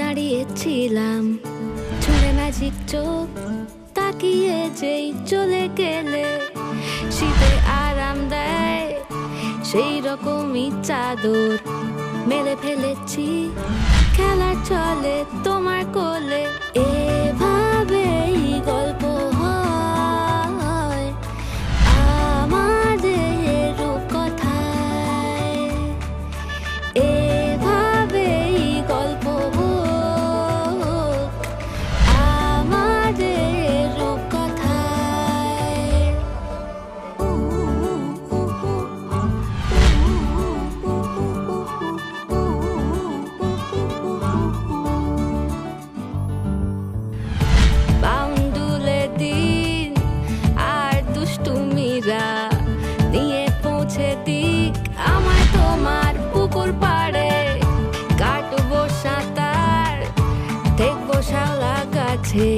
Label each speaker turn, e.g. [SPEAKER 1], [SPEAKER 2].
[SPEAKER 1] দাঁড়িয়েছিলাম, ছুঁড়ে ম্যাজিক চোখ তাকিয়ে যেই চলে গেলে, শীতে আরাম দেয় সেই রকমই চাদর মেলে ফেলেছি, খেলার চলে তোমার কোলে। এভাবেই গল্প হয় আমাদের রূপকথায়, এভাবেই গল্প হোক আমাদের রূপকথায়। বাউন্ডুলে দিন আর দুষ্টুমিরা নিয়ে পৌঁছে দিক আমায় তোমার পুকুর পাড়ে, কাটবো সাঁতার দেখবো শাওলা গাছে।